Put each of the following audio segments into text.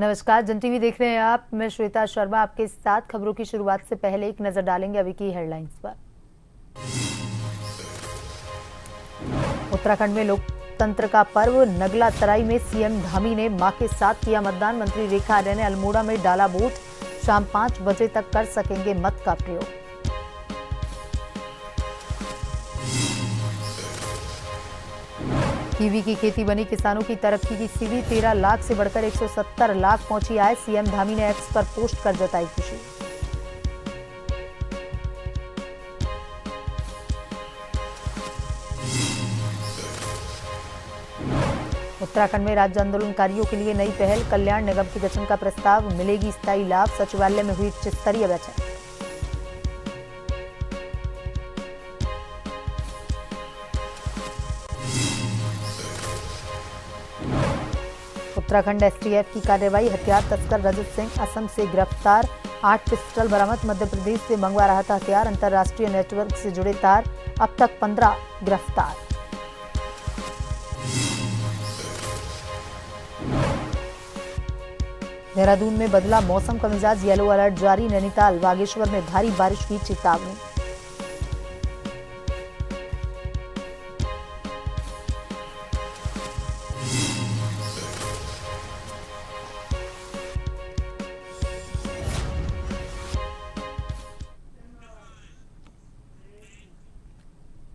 नमस्कार, जन टीवी देख रहे हैं आप। मैं श्वेता शर्मा आपके साथ। खबरों की शुरुआत से पहले एक नजर डालेंगे अभी की हेडलाइंस पर। उत्तराखंड में लोकतंत्र का पर्व नगला तराई में सीएम धामी ने मां के साथ किया मतदान। मंत्री रेखा आर्य ने अल्मोड़ा में डाला वोट। शाम 5 बजे तक कर सकेंगे मत का प्रयोग। कीवी की खेती बनी किसानों की तरक्की की सीढ़ी। 13 लाख से बढ़कर 170 लाख पहुंची आय। सीएम धामी ने एक्स पर पोस्ट कर जताई खुशी। उत्तराखंड में राज्य आंदोलनकारियों के लिए नई पहल। कल्याण निगम के गठन का प्रस्ताव। मिलेगी स्थायी लाभ। सचिवालय में हुई उच्च स्तरीय बैठक। उत्तराखंड एसटीएफ की कार्रवाई। हथियार तस्कर रजत सिंह असम से गिरफ्तार। 8 पिस्टल बरामद। मध्य प्रदेश से मंगवा रहा था हथियार। अंतर्राष्ट्रीय नेटवर्क से जुड़े तार। अब तक 15 गिरफ्तार। देहरादून में बदला मौसम का मिजाज। येलो अलर्ट जारी। नैनीताल बागेश्वर में भारी बारिश की चेतावनी।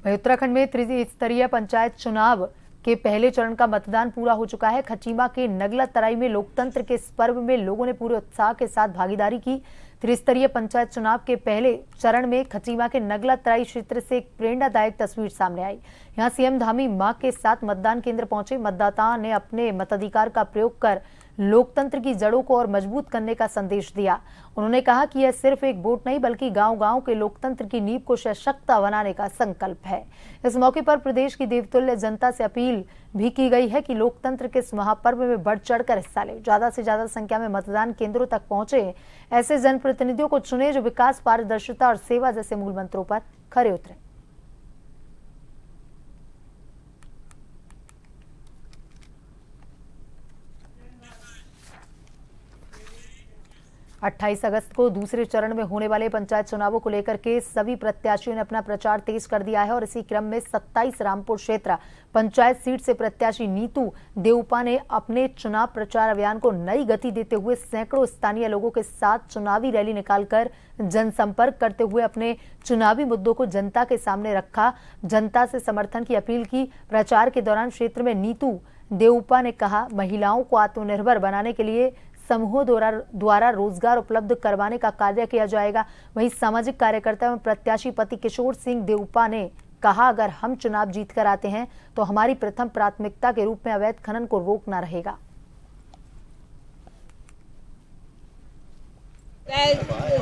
उत्तराखंड में त्रिस्तरीय पंचायत चुनाव के पहले चरण का मतदान पूरा हो चुका है। खचीमा के नगला तराई में लोकतंत्र के इस पर्व में लोगों ने पूरे उत्साह के साथ भागीदारी की। त्रिस्तरीय पंचायत चुनाव के पहले चरण में खचीमा के नगला तराई क्षेत्र से एक प्रेरणादायक तस्वीर सामने आई। यहां सीएम धामी मां के साथ मतदान केंद्र पहुंचे। मतदाताओं ने अपने मताधिकार का प्रयोग कर लोकतंत्र की जड़ों को और मजबूत करने का संदेश दिया। उन्होंने कहा कि यह सिर्फ एक वोट नहीं बल्कि गांव-गांव के लोकतंत्र की नींव को सशक्त बनाने का संकल्प है। इस मौके पर प्रदेश की देवतुल्य जनता से अपील भी की गई है कि लोकतंत्र के इस महापर्व में बढ़ चढ़कर हिस्सा ले। ज्यादा से ज्यादा संख्या में मतदान केंद्रों तक पहुंचे। ऐसे जनप्रतिनिधियों को चुने जो विकास, पारदर्शिता और सेवा जैसे मूल मंत्रों पर खरे उतरे। अट्ठाईस अगस्त को दूसरे चरण में होने वाले पंचायत चुनावों को लेकर के सभी प्रत्याशियों ने अपना प्रचार तेज कर दिया है और इसी क्रम में 27 रामपुर क्षेत्र पंचायत सीट से प्रत्याशी नीतू देउपा ने अपने चुनाव प्रचार अभियान को नई गति देते हुए सैकड़ों स्थानीय लोगों के साथ चुनावी रैली निकालकर जनसंपर्क करते हुए अपने चुनावी मुद्दों को जनता के सामने रखा। जनता से समर्थन की अपील की। प्रचार के दौरान क्षेत्र में नीतू देउपा ने कहा, महिलाओं को आत्मनिर्भर बनाने के लिए समूहों द्वारा रोजगार उपलब्ध करवाने का कार्य किया जाएगा। वहीं सामाजिक कार्यकर्ता एवं प्रत्याशी पति किशोर सिंह देउपा ने कहा, अगर हम चुनाव जीतकर आते हैं तो हमारी प्रथम प्राथमिकता के रूप में अवैध खनन को रोकना रहेगा। मैं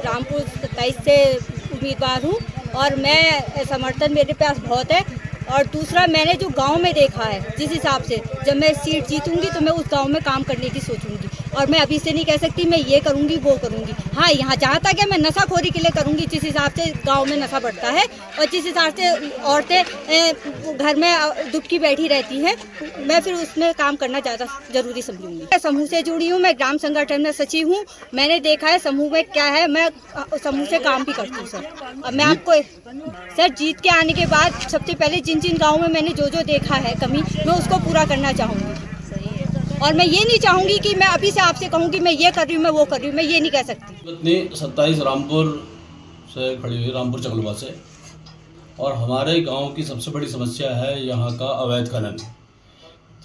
रामपुर 27 से उम्मीदवार हूं और मैं समर्थन मेरे पास बहुत है। और दूसरा, मैंने जो गांव में देखा है, जिस हिसाब से जब मैं सीट जीतूंगी तो मैं उस गांव में काम करने की सोचूंगी। और मैं अभी से नहीं कह सकती मैं ये करूंगी वो करूंगी। हाँ, यहाँ जहाँ तक है मैं नशाखोरी के लिए करूंगी। जिस हिसाब से गांव में नशा बढ़ता है और जिस हिसाब से औरतें घर में दुबकी बैठी रहती हैं, मैं फिर उसमें काम करना ज़्यादा जरूरी समझूंगी। मैं समूह से जुड़ी हूँ। मैं ग्राम संगठन में सचिव हूँ। मैंने देखा है समूह में क्या है। मैं समूह से काम भी करती हूँ सर। अब मैं आपको सर जीत के आने के बाद सबसे पहले जिन गाँव में मैंने जो देखा है कमी, मैं उसको पूरा करना चाहूँगी। और मैं ये नहीं चाहूंगी कि मैं अभी से आपसे कहूँ कि मैं ये कर रही हूँ, मैं वो कर रही हूँ। मैं ये नहीं कह सकती। इतनी 27 रामपुर से खड़ी हुई, रामपुर चकलवा से। और हमारे गांव की सबसे बड़ी समस्या है यहाँ का अवैध खनन,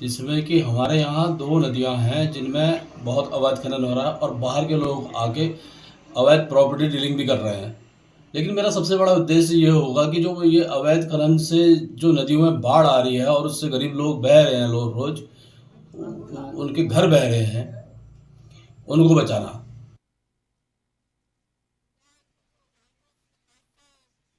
जिसमें कि हमारे यहाँ 2 नदियाँ हैं जिनमें बहुत अवैध खनन हो रहा है और बाहर के लोग आके अवैध प्रॉपर्टी डीलिंग भी कर रहे हैं। लेकिन मेरा सबसे बड़ा उद्देश्य ये होगा कि जो ये अवैध खनन से जो नदियों में बाढ़ आ रही है और उससे गरीब लोग बह रहे हैं, लोग रोज उनके घर बह रहे हैं, उनको बचाना।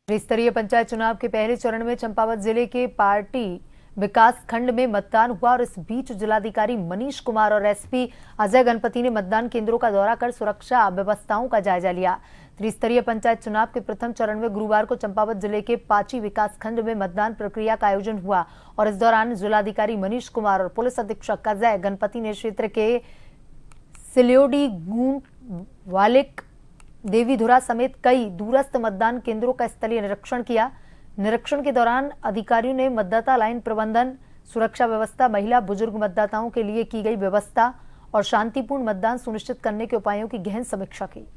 त्रिस्तरीय पंचायत चुनाव के पहले चरण में चंपावत जिले के पार्टी विकास खंड में मतदान हुआ और इस बीच जिलाधिकारी मनीष कुमार और एसपी अजय गणपति ने मतदान केंद्रों का दौरा कर सुरक्षा व्यवस्थाओं का जायजा लिया। त्रिस्तरीय पंचायत चुनाव के प्रथम चरण में गुरुवार को चंपावत जिले के पाची विकास खंड में मतदान प्रक्रिया का आयोजन हुआ और इस दौरान जिलाधिकारी मनीष कुमार और पुलिस अधीक्षक अजय गणपति ने क्षेत्र के सिल्योडी, गूंट, वालिक, देवीधुरा समेत कई दूरस्थ मतदान केंद्रों का स्थलीय निरीक्षण किया। निरीक्षण के दौरान अधिकारियों ने मतदाता लाइन प्रबंधन, सुरक्षा व्यवस्था, महिला बुजुर्ग मतदाताओं के लिए की गई व्यवस्था और शांतिपूर्ण मतदान सुनिश्चित करने के उपायों की गहन समीक्षा की।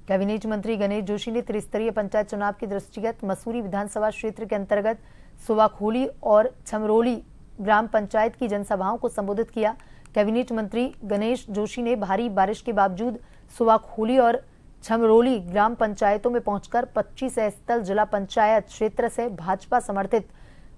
कैबिनेट मंत्री गणेश जोशी ने त्रिस्तरीय पंचायत चुनाव के दृष्टिगत मसूरी विधानसभा क्षेत्र के अंतर्गत सुवाखोली और छमरोली ग्राम पंचायत की जनसभाओं को संबोधित किया। कैबिनेट मंत्री गणेश जोशी ने भारी बारिश के बावजूद सुवाखोली और छमरोली ग्राम पंचायतों में पहुंचकर 25 स्थल जिला पंचायत क्षेत्र से भाजपा समर्थित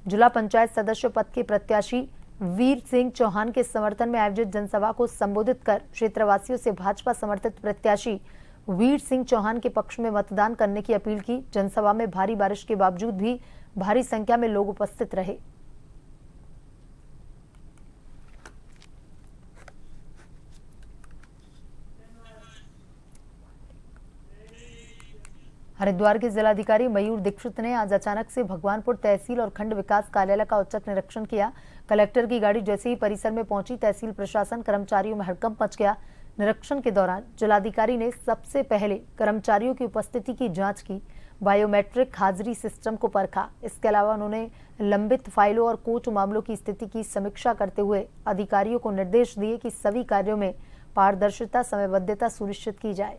जिला पंचायत सदस्य पद के प्रत्याशी वीर सिंह चौहान के समर्थन में आयोजित जनसभा को संबोधित कर क्षेत्रवासियों से भाजपा समर्थित प्रत्याशी वीर सिंह चौहान के पक्ष में मतदान करने की अपील की। जनसभा में भारी बारिश के बावजूद भी भारी संख्या में लोग उपस्थित रहे। हरिद्वार के जिलाधिकारी मयूर दीक्षित ने आज अचानक से भगवानपुर तहसील और खंड विकास कार्यालय का औचक निरीक्षण किया। कलेक्टर की गाड़ी जैसे ही परिसर में पहुंची, तहसील प्रशासन कर्मचारियों में हड़कंप मच गया। निरीक्षण के दौरान जिलाधिकारी ने सबसे पहले कर्मचारियों की उपस्थिति की जांच की, बायोमेट्रिक हाजिरी सिस्टम को परखा। इसके अलावा उन्होंने लंबित फाइलों और कोर्ट मामलों की स्थिति की समीक्षा करते हुए अधिकारियों को निर्देश दिए कि सभी कार्यों में पारदर्शिता, समयबद्धता सुनिश्चित की जाए।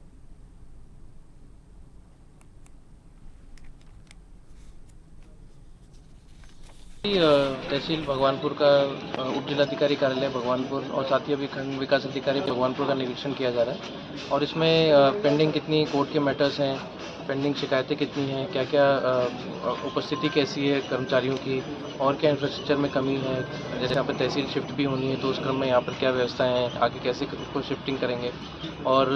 तहसील भगवानपुर का उप जिलाधिकारी कार्यालय भगवानपुर और साथ ही अभी खंड विकास अधिकारी भगवानपुर का निरीक्षण किया जा रहा है और इसमें पेंडिंग कितनी कोर्ट के मैटर्स हैं, पेंडिंग शिकायतें कितनी हैं, क्या क्या उपस्थिति कैसी है कर्मचारियों की और क्या इंफ्रास्ट्रक्चर में कमी है। जैसे यहाँ पर तहसील शिफ्ट भी होनी है तो उस क्रम में यहाँ पर क्या व्यवस्थाएं हैं, आगे कैसे को शिफ्टिंग करेंगे और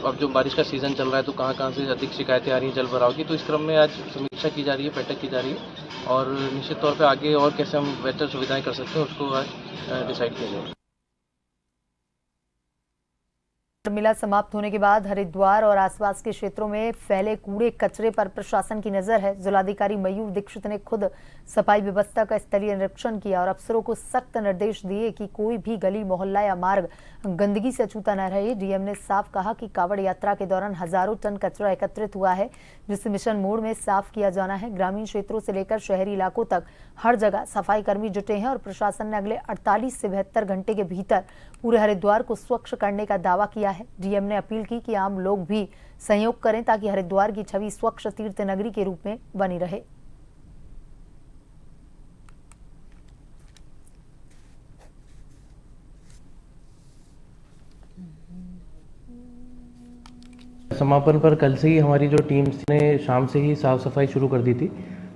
अब जो बारिश का सीज़न चल रहा है तो कहाँ से अधिक शिकायतें आ रही हैं जल भराव की, तो इस क्रम में आज समीक्षा की जा रही है, बैठक की जा रही है और निश्चित तौर पर आगे और कैसे हम बेहतर सुविधाएं कर सकते हैं उसको आज डिसाइड किया जाएगा। मेला समाप्त होने के बाद हरिद्वार और आसपास के क्षेत्रों में फैले कूड़े कचरे पर प्रशासन की नजर है। जिलाधिकारी मयूर दीक्षित ने खुद सफाई व्यवस्था का स्थलीय निरीक्षण किया और अफसरों को सख्त निर्देश दिए कि कोई भी गली, मोहल्ला या मार्ग गंदगी से अछूता न रहे। डीएम ने साफ कहा कि कावड़ यात्रा के दौरान हजारों टन कचरा एकत्रित हुआ है, जिसे मिशन मोड में साफ किया जाना है। ग्रामीण क्षेत्रों से लेकर शहरी इलाकों तक हर जगह सफाई कर्मी जुटे हैं और प्रशासन ने अगले 48 से 72 घंटे के भीतर पूरे हरिद्वार को स्वच्छ करने का दावा किया है। डीएम ने अपील की कि आम लोग भी सहयोग करें ताकि हरिद्वार की छवि स्वच्छ तीर्थ नगरी के रूप में बनी रहे। समापन पर कल से ही हमारी जो टीम्स ने शाम से ही साफ़ सफाई शुरू कर दी थी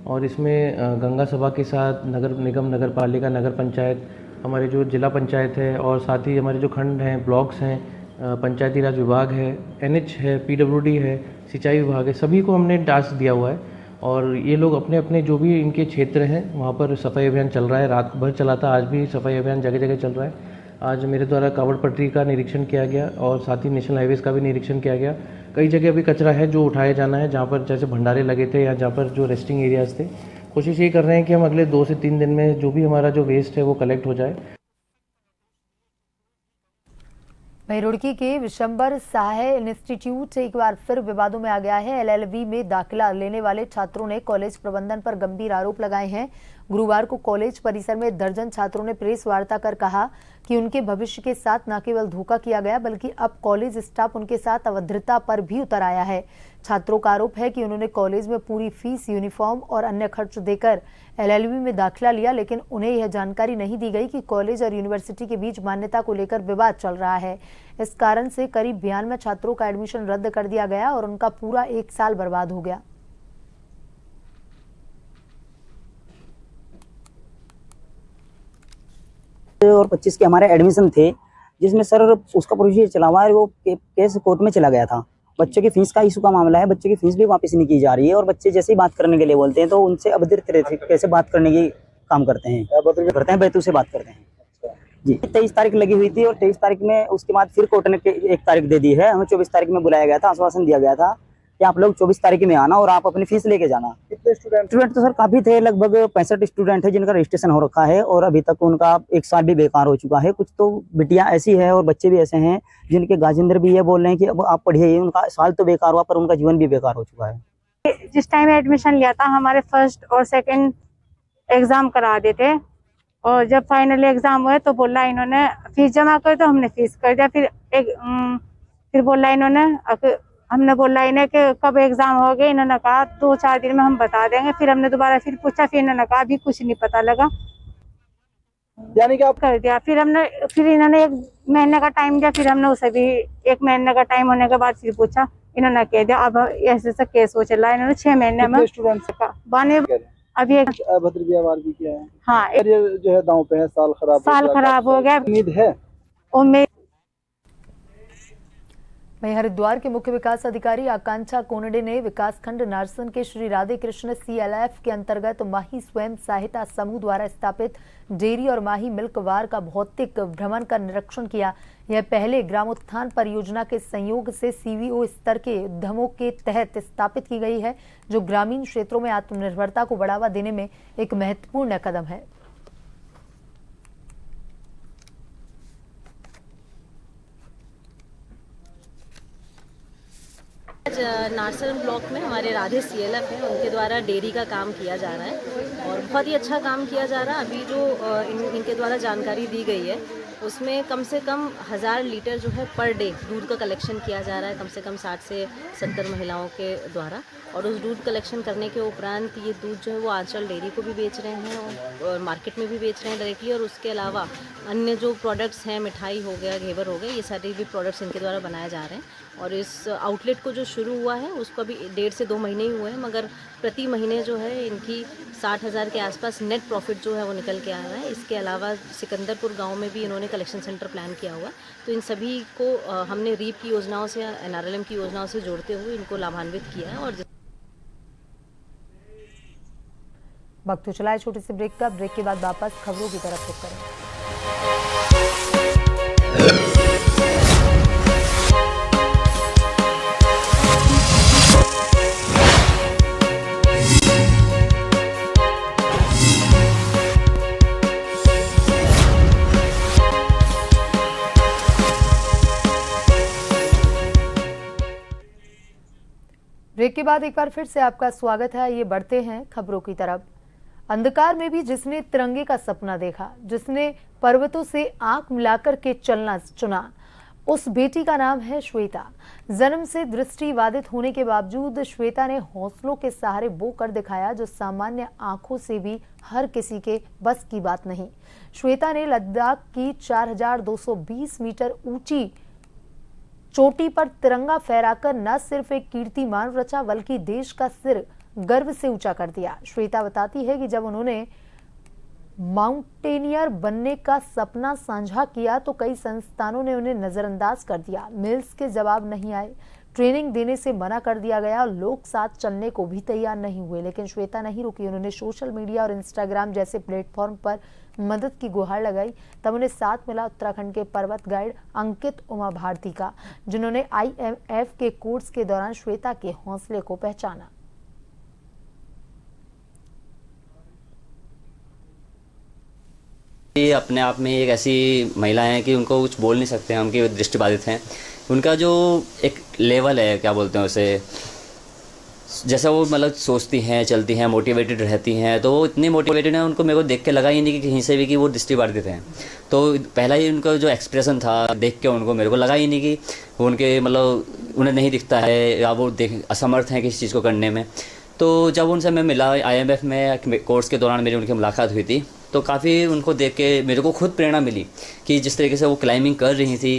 और इसमें गंगा सभा के साथ नगर निगम, नगर पालिका, नगर पंचायत, हमारे जो जिला पंचायत है और साथ ही हमारे जो खंड हैं, ब्लॉक्स हैं, पंचायती राज विभाग है, एनएच है, पीडब्ल्यूडी है, सिंचाई विभाग है, सभी को हमने टास्क दिया हुआ है और ये लोग अपने अपने जो भी इनके क्षेत्र हैं वहाँ पर सफाई अभियान चल रहा है। रात भर चला था, आज भी सफाई अभियान जगह जगह चल रहा है। आज मेरे द्वारा कावड़ पटरी का निरीक्षण किया गया और साथ ही नेशनल हाईवेज का भी निरीक्षण किया गया। कई जगह अभी कचरा है जो उठाया जाना है, जहाँ पर जैसे भंडारे लगे थे या जहाँ पर जो रेस्टिंग एरियाज थे। कोशिश ये कर रहे हैं कि हम अगले 2 से 3 दिन में जो भी हमारा जो वेस्ट है वो कलेक्ट हो जाए। वहीं रुड़की के विशंबर साहे इंस्टीट्यूट एक बार फिर विवादों में आ गया है। एलएलबी में दाखिला लेने वाले छात्रों ने कॉलेज प्रबंधन पर गंभीर आरोप लगाए हैं। गुरुवार को कॉलेज परिसर में दर्जन छात्रों ने प्रेस वार्ता कर कहा कि उनके भविष्य के साथ न केवल धोखा किया गया बल्कि अब कॉलेज स्टाफ उनके साथ अभद्रता पर भी उतर आया है। छात्रों का आरोप है कि उन्होंने कॉलेज में पूरी फीस, यूनिफॉर्म और अन्य खर्च देकर एलएलबी में दाखिला लिया, लेकिन उन्हें यह जानकारी नहीं दी गई कि कॉलेज और यूनिवर्सिटी के बीच मान्यता को लेकर विवाद चल रहा है। इस कारण से करीब 92 छात्रों का एडमिशन रद्द कर दिया गया और उनका पूरा 1 साल बर्बाद हो गया। और 25 के हमारे एडमिशन थे, जिसमें सर उसका प्रोसीजर चला हुआ है, वो केस कोर्ट में चला गया था। बच्चों की फीस का इशू का मामला है, बच्चों की फीस भी वापस नहीं की जा रही है और बच्चे जैसे ही बात करने के लिए बोलते हैं तो उनसे अभद्र तरीके से बात करने की काम करते हैं, बेतु से बात करते हैं। जी 23 तारीख लगी हुई थी और 23 तारीख में उसके बाद फिर कोर्ट ने 1 तारीख दे दी है। हमें 24 तारीख में बुलाया गया था, आश्वासन दिया गया था कि आप लोग 24 तारीख में आना और आप अपनी फीस लेके जाना। कितने स्टूडेंट तो सर काफी थे, लगभग 65 स्टूडेंट है जिनका रजिस्ट्रेशन हो रखा है और अभी तक उनका 1 साल भी बेकार हो चुका है। कुछ तो बिटियां ऐसी है और बच्चे भी ऐसे हैं जिनके गार्जियन भी ये बोल रहे हैं कि अब आप पढ़िए, उनका साल तो बेकार हुआ पर उनका जीवन भी बेकार हो चुका है। जिस टाइम एडमिशन लिया था हमारे फर्स्ट और सेकंड एग्जाम करा देते और जब फाइनल एग्जाम हुए तो बोला इन्होंने फीस जमा कर दो, हमने फीस कर दिया। फिर बोला इन्होंने, हमने बोला इन्हें कि कब एग्जाम हो गए, इन्होंने कहा 2-4 दिन में हम बता देंगे। फिर हमने दोबारा फिर पूछा, फिर इन्होंने कहा अभी कुछ नहीं पता लगा, यानी कि आप कर दिया। फिर इन्होंने 1 महीने का टाइम दिया, फिर हमने उसे भी 1 महीने का टाइम होने के बाद फिर पूछा, इन्होंने कह दिया अब ऐसे केस हो चला। इन्होंने 6 महीने में स्टूडेंट्स का 92 अभी एक अभद्र व्यवहार भी किया है। हाँ, और ये जो है दांव पे है, साल खराब हो गया। उम्मीद है उम्मीद वहीं हरिद्वार के मुख्य विकास अधिकारी आकांक्षा कोनडे ने विकासखंड नारसन के श्री राधे कृष्ण CLF के अंतर्गत माही स्वयं सहायता समूह द्वारा स्थापित डेयरी और माही मिल्क वार का भौतिक भ्रमण का निरीक्षण किया। यह पहले ग्रामोत्थान परियोजना के संयोग से CVO स्तर के उद्यमों के तहत स्थापित की गई है, जो ग्रामीण क्षेत्रों में आत्मनिर्भरता को बढ़ावा देने में एक महत्वपूर्ण कदम है। आज नारसन ब्लॉक में हमारे राधे CLF है, उनके द्वारा डेयरी का काम किया जा रहा है और बहुत ही अच्छा काम किया जा रहा है। अभी जो इनके द्वारा जानकारी दी गई है उसमें कम से कम 1000 लीटर जो है पर डे दूध का कलेक्शन किया जा रहा है, कम से कम 60 से 70 महिलाओं के द्वारा। और उस दूध कलेक्शन करने के उपरांत ये दूध जो है वो आंचल डेयरी को भी बेच रहे हैं और मार्केट में भी बेच रहे हैं डायरेक्टली। और उसके अलावा अन्य जो प्रोडक्ट्स हैं, मिठाई हो गया, घेवर हो गया, ये सारे भी प्रोडक्ट्स इनके द्वारा बनाए जा रहे हैं। और इस आउटलेट को जो शुरू हुआ है उसको अभी 1.5 से 2 महीने ही हुए हैं, मगर प्रति महीने जो है इनकी 60,000 के आसपास नेट प्रॉफिट जो है वो निकल के आ रहा है। इसके अलावा सिकंदरपुर गांव में भी इन्होंने कलेक्शन सेंटर प्लान किया हुआ। तो इन सभी को हमने रीप की योजनाओं से, NRLM की योजनाओं से जोड़ते हुए इनको लाभान्वित किया है। और वक्त तो चला है छोटे से ब्रेक का। ब्रेक के बाद वापस खबरों की तरफ रुख करें। ब्रेक के बाद एक बार फिर से आपका स्वागत है। ये बढ़ते हैं खबरों की तरफ। अंधकार में भी जिसने तिरंगे का सपना देखा, जिसने पर्वतों से आंख मिलाकर के चलना चुना, उस बेटी का नाम है श्वेता। जन्म से दृष्टिबाधित होने के बावजूद श्वेता ने हौसलों के सहारे वो कर दिखाया जो सामान्य आंखों से भी हर किसी के बस की बात नहीं। श्वेता ने लद्दाख की 4220 मीटर ऊंची चोटी पर तिरंगा फहराकर न सिर्फ एक कीर्तिमान रचा बल्कि देश का सिर गर्व से ऊंचा कर दिया। श्वेता बताती है कि जब उन्होंने माउंटेनियर बनने का सपना साझा किया तो कई संस्थानों ने उन्हें नजरअंदाज कर दिया। मेल्स के जवाब नहीं आए, ट्रेनिंग देने से मना कर दिया गया और लोग साथ चलने को भी तैयार नहीं हुए। लेकिन श्वेता नहीं रुकी। उन्होंने सोशल मीडिया और इंस्टाग्राम जैसे प्लेटफॉर्म पर मदद की गुहार लगाई। तब उन्हें साथ मिला उत्तराखंड के पर्वत गाइड अंकित उमा भारती का, जिन्होंने IMF के कोर्स के दौरान श्वेता के हौसले को पहचाना। ये अपने आप में एक ऐसी महिला हैं कि उनको कुछ बोल नहीं सकते हैं, उनकी दृष्टिबाधित हैं। उनका जो एक लेवल है, क्या बोलते हैं उसे, जैसा वो मतलब सोचती हैं, चलती हैं, मोटिवेटेड रहती हैं, तो वो इतनी मोटिवेटेड हैं, उनको मेरे को देख के लगा ही नहीं कि कहीं से भी कि वो दृष्टिबाधित हैं। तो पहला ही उनका जो एक्सप्रेशन था देख के उनको मेरे को लगा ही नहीं कि वो उनके मतलब उन्हें नहीं दिखता है या वो असमर्थ हैं किसी चीज़ को करने में। तो जब उनसे मैं मिला IMF में कोर्स के दौरान मेरी उनकी मुलाकात हुई थी, तो काफ़ी उनको देख के मेरे को खुद प्रेरणा मिली कि जिस तरीके से वो क्लाइंबिंग कर रही थी,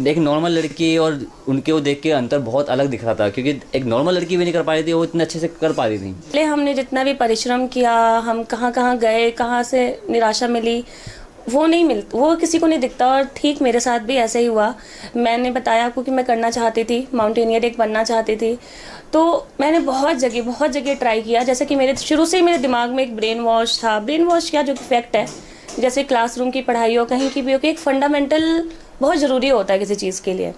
एक नॉर्मल लड़की और उनके वो देख के अंतर बहुत अलग दिख रहा था, क्योंकि एक नॉर्मल लड़की भी नहीं कर पा रही थी, वो इतने अच्छे से कर पा रही थी। पहले हमने जितना भी परिश्रम किया, हम कहाँ कहाँ गए, कहाँ से निराशा मिली, वो किसी को नहीं दिखता। और ठीक मेरे साथ भी ऐसा ही हुआ। मैंने बताया आपको कि मैं करना चाहती थी, माउंटेनियर एक बनना चाहती थी। तो मैंने बहुत जगह ट्राई किया। जैसे कि मेरे शुरू से ही मेरे दिमाग में एक ब्रेन वॉश था। ब्रेन वॉश क्या जो इफेक्ट है, जैसे क्लासरूम की पढ़ाई हो, कहीं की भी हो, कि एक फंडामेंटल बहुत ज़रूरी होता है किसी चीज़ के लिए।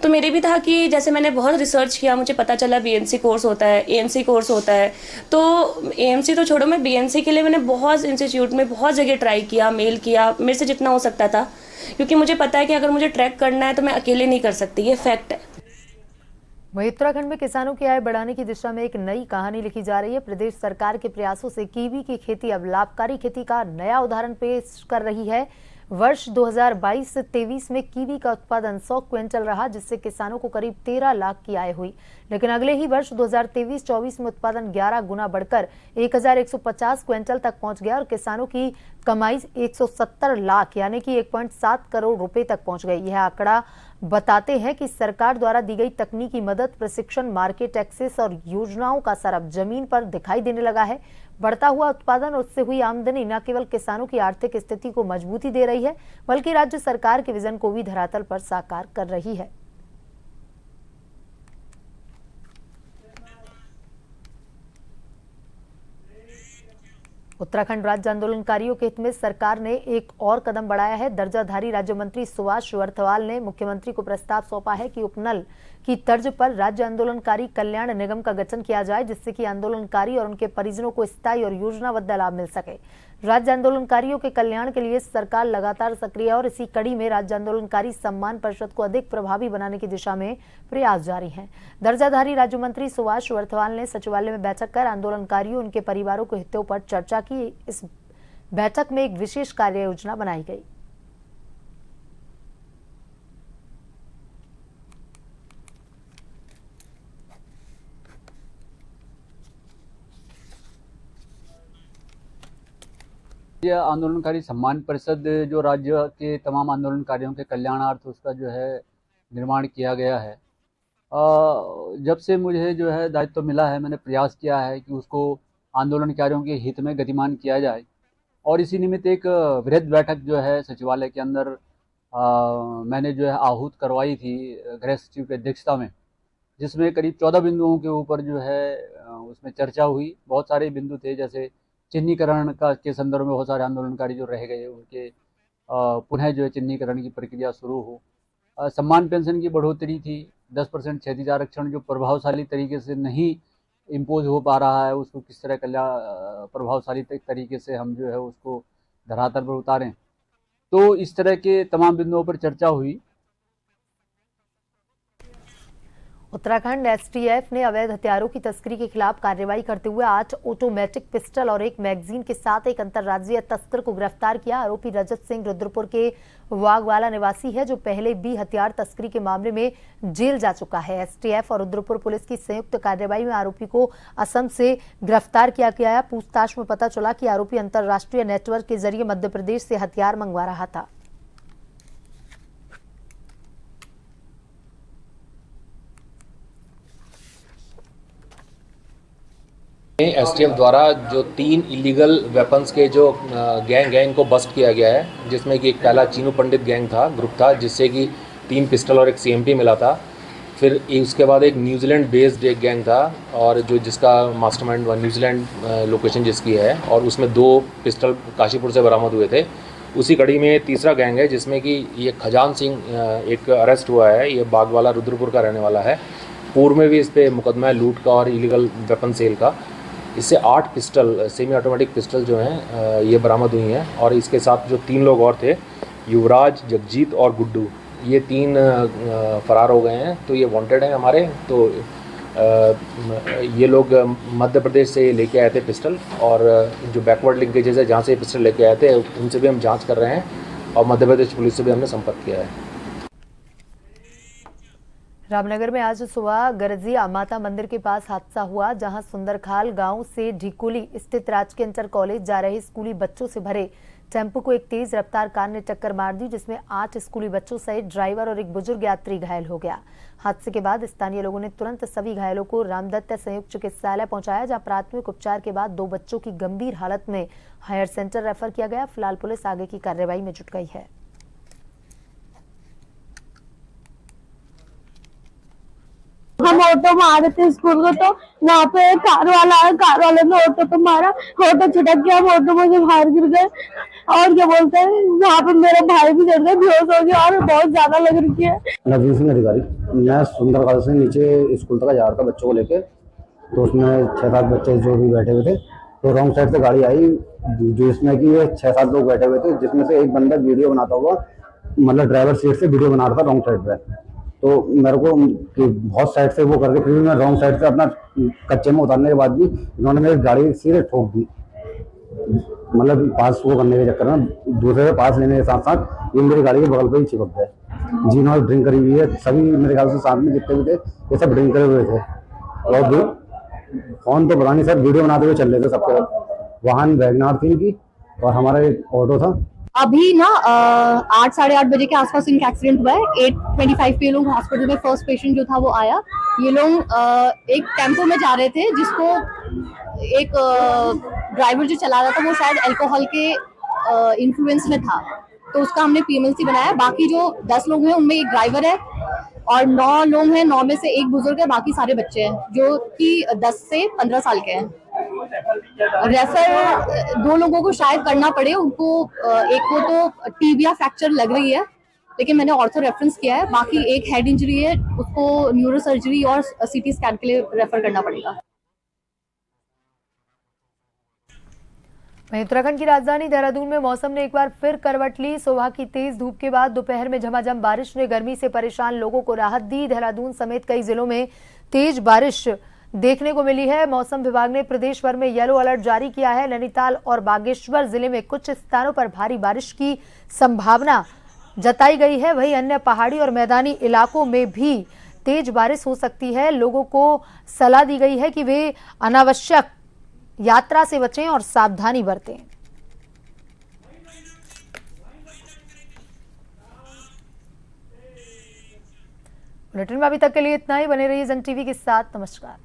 तो मेरे भी था कि जैसे मैंने बहुत रिसर्च किया, मुझे पता चला बीएमसी कोर्स होता है, एएमसी कोर्स होता है। तो एएमसी तो छोड़ो, मैं बीएमसी के लिए मैंने बहुत इंस्टीट्यूट में बहुत जगह ट्राई किया, मेल किया, मेरे से जितना हो सकता था, क्योंकि मुझे पता है कि अगर मुझे ट्रैक करना है तो मैं अकेले नहीं कर सकती, ये फैक्ट है। वहीं उत्तराखंड में किसानों की आय बढ़ाने की दिशा में एक नई कहानी लिखी जा रही है। प्रदेश सरकार के प्रयासों से कीवी की खेती अब लाभकारी खेती का नया उदाहरण पेश कर रही है। वर्ष 2022-23 में कीवी का उत्पादन 100 क्विंटल रहा, जिससे किसानों को करीब 13 लाख की आय हुई। लेकिन अगले ही वर्ष 2023-24 में उत्पादन 11 गुना बढ़कर 1150 क्विंटल तक पहुंच गया और किसानों की कमाई 170 लाख यानी कि 1.7 करोड़ रुपए तक पहुंच गई। यह आंकड़ा बताते हैं कि सरकार द्वारा दी गई तकनीकी मदद, प्रशिक्षण, मार्केट एक्सेस और योजनाओं का असर अब जमीन पर दिखाई देने लगा है। बढ़ता हुआ उत्पादन और उससे हुई आमदनी न केवल किसानों की आर्थिक स्थिति को मजबूती दे रही है, बल्कि राज्य सरकार के विजन को भी धरातल पर साकार कर रही है। उत्तराखंड राज्य आंदोलनकारियों के हित में सरकार ने एक और कदम बढ़ाया है। दर्जाधारी राज्य मंत्री सुभाष श्रीवास्तव ने मुख्यमंत्री को प्रस्ताव सौंपा है कि उपनल की तर्ज पर राज्य आंदोलनकारी कल्याण निगम का गठन किया जाए, जिससे कि आंदोलनकारी और उनके परिजनों को स्थायी और योजनाबद्ध लाभ मिल सके। राज्य आंदोलनकारियों के कल्याण के लिए सरकार लगातार सक्रिय है और इसी कड़ी में राज्य आंदोलनकारी सम्मान परिषद को अधिक प्रभावी बनाने की दिशा में प्रयास जारी हैं। दर्जाधारी राज्य मंत्री सुभाष श्रीवास्तव ने सचिवालय में बैठक कर आंदोलनकारियों उनके परिवारों के हितों पर चर्चा की। इस बैठक में एक विशेष कार्य योजना बनाई गई। राज्य आंदोलनकारी सम्मान परिषद जो राज्य के तमाम आंदोलनकारियों के कल्याणार्थ उसका जो है निर्माण किया गया है। जब से मुझे जो है दायित्व मिला है, मैंने प्रयास किया है कि उसको आंदोलनकारियों के हित में गतिमान किया जाए और इसी निमित्त एक वृहद बैठक जो है सचिवालय के अंदर मैंने जो है आहूत करवाई थी गृह सचिव की अध्यक्षता में, जिसमें करीब 14 बिंदुओं के ऊपर जो है उसमें चर्चा हुई। बहुत सारे बिंदु थे, जैसे चिन्हीकरण का के संदर्भ में बहुत सारे आंदोलनकारी जो रह गए उनके पुनः जो है चिन्हीकरण की प्रक्रिया शुरू हो। सम्मान पेंशन की बढ़ोतरी थी, 10% क्षैतिज आरक्षण जो प्रभावशाली तरीके से नहीं इम्पोज हो पा रहा है, उसको किस तरह प्रभावशाली तरीके से हम जो है उसको धरातल पर उतारें। तो इस तरह के तमाम बिंदुओं पर चर्चा हुई। उत्तराखंड एसटीएफ ने अवैध हथियारों की तस्करी के खिलाफ कार्रवाई करते हुए 8 ऑटोमेटिक पिस्टल और एक मैगजीन के साथ एक अंतर्राज्यीय तस्कर को गिरफ्तार किया। आरोपी रजत सिंह रुद्रपुर के वाघवाला निवासी है, जो पहले भी हथियार तस्करी के मामले में जेल जा चुका है। एसटीएफ और रुद्रपुर पुलिस की संयुक्त कार्रवाई में आरोपी को असम से गिरफ्तार किया गया। पूछताछ में पता चला कि आरोपी अंतर्राष्ट्रीय नेटवर्क के जरिए मध्य प्रदेश से हथियार मंगवा रहा था। एसटीएफ द्वारा जो 3 इलीगल वेपन्स के जो गैंग को बस्ट किया गया है, जिसमें कि एक पहला चीनू पंडित गैंग था, ग्रुप था, जिससे कि 3 पिस्टल और एक सीएमपी मिला था। फिर उसके बाद एक न्यूजीलैंड बेस्ड एक गैंग था और जो जिसका मास्टरमाइंड न्यूजीलैंड लोकेशन जिसकी है, और उसमें 2 पिस्टल काशीपुर से बरामद हुए थे। उसी कड़ी में तीसरा गैंग है जिसमें कि ये खजान सिंह एक अरेस्ट हुआ है। ये बागवाला रुद्रपुर का रहने वाला है। पूर्व में भी इस पर मुकदमा है लूट का और इलीगल वेपन सेल का। इससे 8 पिस्टल सेमी ऑटोमेटिक पिस्टल जो हैं ये बरामद हुई हैं। और इसके साथ जो 3 लोग और थे, युवराज, जगजीत और गुड्डू, ये 3 फरार हो गए हैं। तो ये वांटेड हैं हमारे। तो ये लोग मध्य प्रदेश से लेके आए थे पिस्टल, और जो बैकवर्ड लिंकेजेस है जहाँ से पिस्टल लेके आए थे उनसे भी हम जांच कर रहे हैं और मध्य प्रदेश पुलिस से भी हमने संपर्क किया है। रामनगर में आज सुबह गरजिया माता मंदिर के पास हादसा हुआ, जहां सुंदरखाल गांव से ढिकोली स्थित राजकीय इंटर कॉलेज जा रहे स्कूली बच्चों से भरे टेम्पो को एक तेज रफ्तार कार ने टक्कर मार दी, जिसमें 8 स्कूली बच्चों सहित ड्राइवर और एक बुजुर्ग यात्री घायल हो गया। हादसे के बाद स्थानीय लोगों ने तुरंत सभी घायलों को रामदत्त संयुक्त चिकित्सालय पहुंचाया, जहां प्राथमिक उपचार के बाद 2 बच्चों की गंभीर हालत में हायर सेंटर रेफर किया गया। फिलहाल पुलिस आगे की कार्रवाई में जुट गई है। हम ऑटो में आ रहे थे स्कूल को, तो वहाँ पे कार वाला आया, कार वाले ने ऑटो पे मारा, ऑटो छिटक गया, हम ऑटो में से बाहर गिर गए और क्या बोलते हैं वहाँ पे मेरा भाई भी गिर गया, बेहोश हो गया और बहुत ज्यादा लग रही है। नवीन सिंह अधिकारी, मैं सुंदरकाल से नीचे स्कूल तक जा रहा था बच्चों को लेके, तो उसमें 6-7 बच्चे जो भी बैठे हुए थे, तो रॉन्ग साइड से गाड़ी आई जिसमें कि ये 6-7 लोग बैठे हुए थे, जिसमें से एक बंदा वीडियो बनाता हुआ मतलब ड्राइवर सीट से वीडियो बना रहा था रॉन्ग साइड पे। तो मेरे को कि बहुत साइड से वो करके फिर भी मैं रॉन्ग साइड से अपना कच्चे में उतारने के बाद भी इन्होंने मेरी गाड़ी सीधे ठोक दी, मतलब पास वो करने के चक्कर में दूसरे से पास लेने के साथ साथ ये मेरी गाड़ी के बगल पे ही चिपक गए। जिन्होंने ड्रिंक करी हुई है सभी मेरे ख्याल से साथ में जितने भी थे ये सब ड्रिंक करे हुए थे, और फोन तो पता नहीं सर वीडियो बनाते हुए चल रहे थे सबके। वाहन वैगनार थी इनकी और हमारा एक ऑटो था। अभी ना 8-8:30 बजे के आसपास इनका एक्सीडेंट हुआ है। 8:25 पे लोग हॉस्पिटल में फर्स्ट पेशेंट जो था वो आया। ये लोग एक टेम्पो में जा रहे थे जिसको एक ड्राइवर जो चला रहा था वो शायद अल्कोहल के इन्फ्लुएंस में था, तो उसका हमने पीएमएलसी बनाया। बाकी जो 10 लोग हैं उनमें एक ड्राइवर है और 9 लोग हैं, 9 में से एक बुजुर्ग है, बाकी सारे बच्चे हैं जो कि 10 से 15 साल के हैं। रेफर 2 लोगों को शायद करना पड़े, उनको एक को तो टीबिया फ्रैक्चर लग रही है लेकिन मैंने ऑर्थो रेफरेंस किया है, बाकी एक हेड इंजरी है उसको न्यूरो सर्जरी और सीटी स्कैन के लिए रेफर करना पड़ेगा। वहीं उत्तराखंड की राजधानी देहरादून में मौसम ने एक बार फिर करवट ली। सुबह की तेज धूप के बाद दोपहर में झमाझम बारिश ने गर्मी से परेशान लोगों को राहत दी। देहरादून समेत कई जिलों में तेज बारिश देखने को मिली है। मौसम विभाग ने प्रदेश भर में येलो अलर्ट जारी किया है। नैनीताल और बागेश्वर जिले में कुछ स्थानों पर भारी बारिश की संभावना जताई गई है। वहीं अन्य पहाड़ी और मैदानी इलाकों में भी तेज बारिश हो सकती है। लोगों को सलाह दी गई है कि वे अनावश्यक यात्रा से बचें और सावधानी बरतें। बुलेटिन में अभी तक के लिए इतना ही। बने रहिए जन टीवी के साथ। नमस्कार।